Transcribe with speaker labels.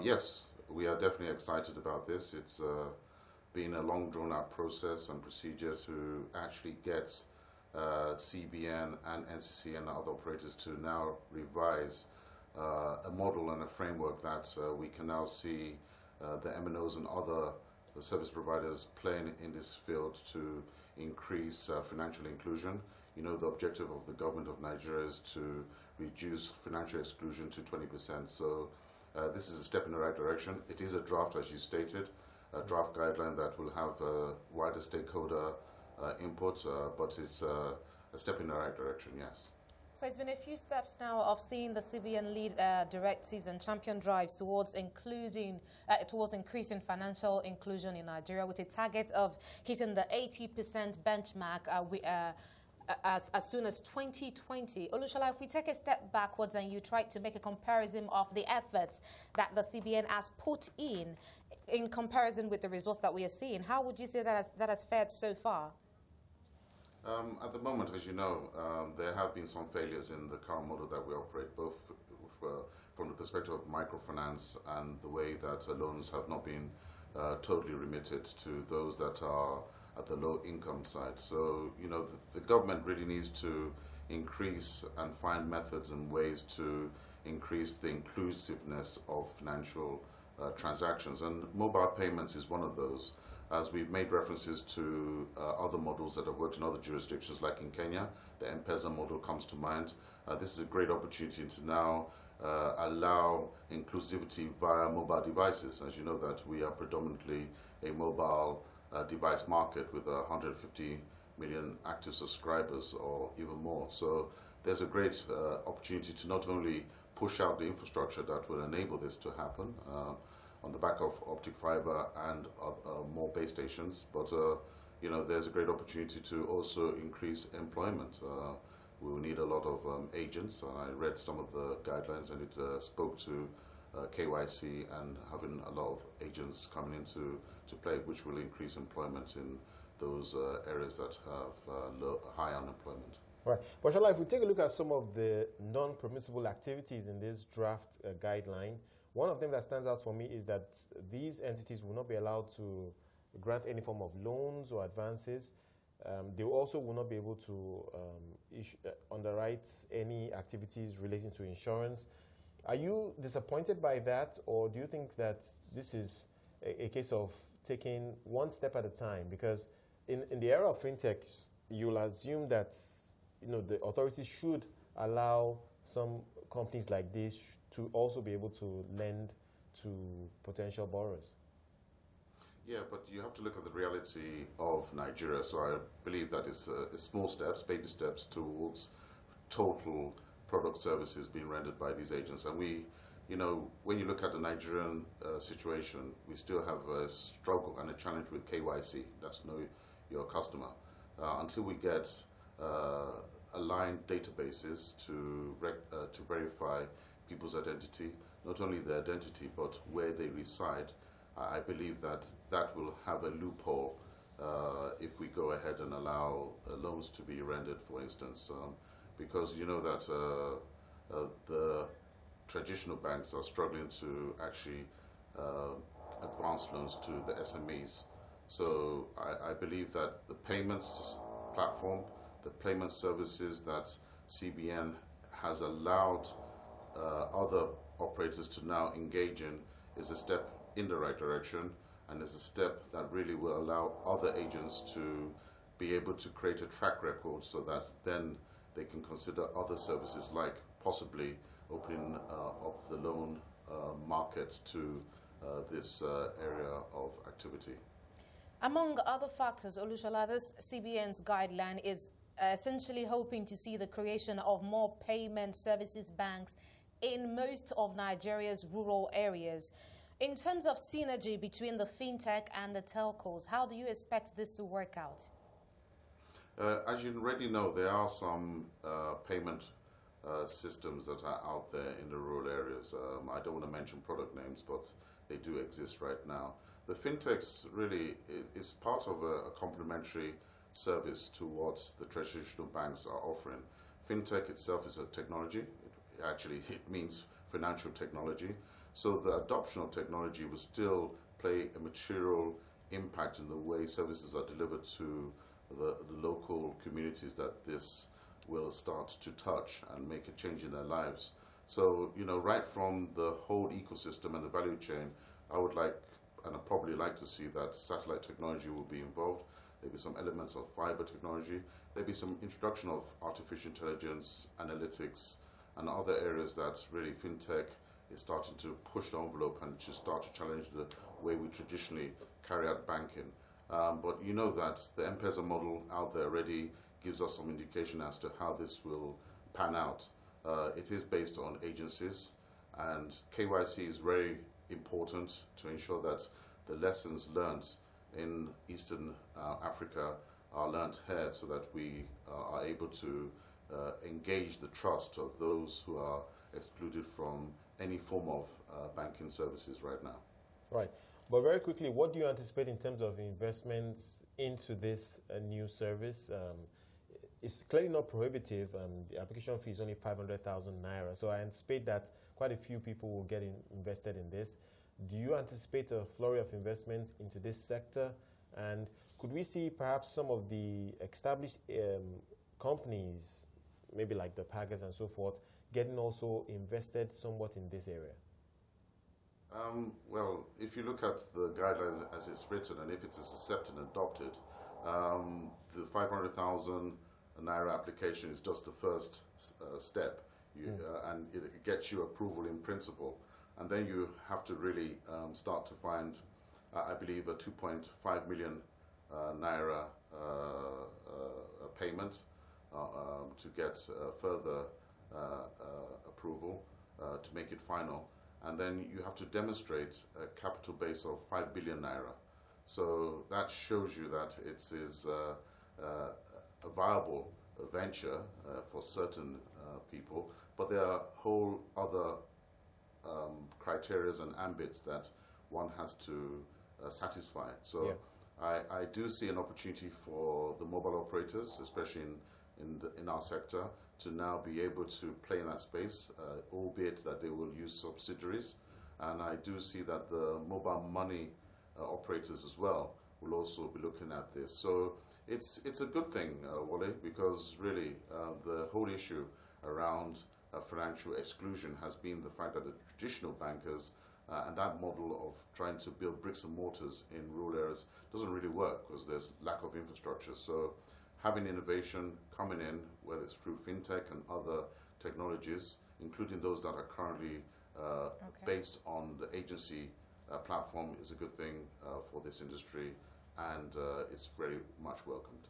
Speaker 1: Yes, we are definitely excited about this. It's been a long drawn-out process and procedure to actually get CBN and NCC and other operators to now revise a model and a framework that we can now see the MNOs and other service providers playing in this field to increase financial inclusion. You know, the objective of the government of Nigeria is to reduce financial exclusion to 20%. So this is a step in the right direction. It is a draft, as you stated, a draft guideline that will have wider stakeholder input, but it's a step in the right direction, yes.
Speaker 2: So it's been a few steps now of seeing the CBN lead directives and champion drives towards increasing financial inclusion in Nigeria, with a target of hitting the 80% benchmark as soon as 2020. Olushola, if we take a step backwards and you try to make a comparison of the efforts that the CBN has put in comparison with the results that we are seeing, how would you say that has fared so far?
Speaker 1: At the moment, as you know, there have been some failures in the current model that we operate, both from the perspective of microfinance and the way that loans have not been totally remitted to those that are at the low income side. So, you know, the government really needs to increase and find methods and ways to increase the inclusiveness of financial transactions. And mobile payments is one of those. As we've made references to other models that have worked in other jurisdictions, like in Kenya, the M-Pesa model comes to mind. This is a great opportunity to now allow inclusivity via mobile devices. As you know, that we are predominantly a mobile device market with 150 million active subscribers or even more. So there's a great opportunity to not only push out the infrastructure that will enable this to happen, on the back of optic fiber and more base stations, but you know, there's a great opportunity to also increase employment. We will need a lot of agents. I read some of the guidelines, and it spoke to KYC and having a lot of agents coming into play, which will increase employment in those areas that have high unemployment.
Speaker 3: Right. But Shola, if we take a look at some of the non-permissible activities in this draft guideline, one of them that stands out for me is that these entities will not be allowed to grant any form of loans or advances. They also will not be able to underwrite any activities relating to insurance. Are you disappointed by that, or do you think that this is a case of taking one step at a time? Because in the era of fintechs, you'll assume that, you know, the authorities should allow some companies like this to also be able to lend to potential borrowers.
Speaker 1: Yeah, but you have to look at the reality of Nigeria. So I believe that it's small steps, baby steps towards total product services being rendered by these agents. And we, you know, when you look at the Nigerian situation, we still have a struggle and a challenge with KYC. That's know your customer. Until we get aligned databases to verify people's identity, not only their identity, but where they reside, I believe that that will have a loophole if we go ahead and allow loans to be rendered, for instance, because you know that the traditional banks are struggling to actually advance loans to the SMEs. So I believe that the payments platform, the payment services that CBN has allowed other operators to now engage in is a step in the right direction, and is a step that really will allow other agents to be able to create a track record, so that then they can consider other services, like possibly opening up the loan market to this area of activity.
Speaker 2: Among other factors, Olushola, this CBN's guideline is essentially hoping to see the creation of more payment services banks in most of Nigeria's rural areas. In terms of synergy between the fintech and the telcos, how do you expect this to work out?
Speaker 1: As you already know, there are some payment systems that are out there in the rural areas. I don't want to mention product names, but they do exist right now. The fintechs really is part of a complementary service to what the traditional banks are offering. Fintech itself is a technology. It means financial technology. So the adoption of technology will still play a material impact in the way services are delivered to the local communities that this will start to touch and make a change in their lives. So, you know, right from the whole ecosystem and the value chain, I would like, and I'd probably like to see that satellite technology will be involved. There'll be some elements of fiber technology. There'll be some introduction of artificial intelligence, analytics, and other areas that really fintech is starting to push the envelope and to start to challenge the way we traditionally carry out banking. But you know that the M-Pesa model out there already gives us some indication as to how this will pan out. It is based on agencies, and KYC is very important to ensure that the lessons learned in Eastern Africa are learned here, so that we are able to engage the trust of those who are excluded from any form of banking services right now.
Speaker 3: Right. But very quickly, what do you anticipate in terms of investments into this new service? It's clearly not prohibitive. The application fee is only 500,000 naira. So I anticipate that quite a few people will get invested in this. Do you anticipate a flurry of investment into this sector? And could we see perhaps some of the established companies, maybe like the Packers and so forth, getting also invested somewhat in this area?
Speaker 1: Well, if you look at the guidelines as it's written, and if it's accepted and adopted, the 500,000 naira application is just the first step, and it gets you approval in principle. And then you have to really start to find, I believe, a 2.5 million naira payment to get further approval to make it final. And then you have to demonstrate a capital base of 5 billion naira. So that shows you that it is a viable venture for certain people, but there are whole other criteria and ambits that one has to satisfy. So yeah. I do see an opportunity for the mobile operators, especially in our sector, to now be able to play in that space, albeit that they will use subsidiaries. And I do see that the mobile money operators as well will also be looking at this. So it's a good thing, Wale, because really the whole issue around financial exclusion has been the fact that the traditional bankers and that model of trying to build bricks and mortars in rural areas doesn't really work because there's lack of infrastructure. So having innovation coming in, whether it's through fintech and other technologies, including those that are currently based on the agency platform, is a good thing for this industry, and it's very much welcomed.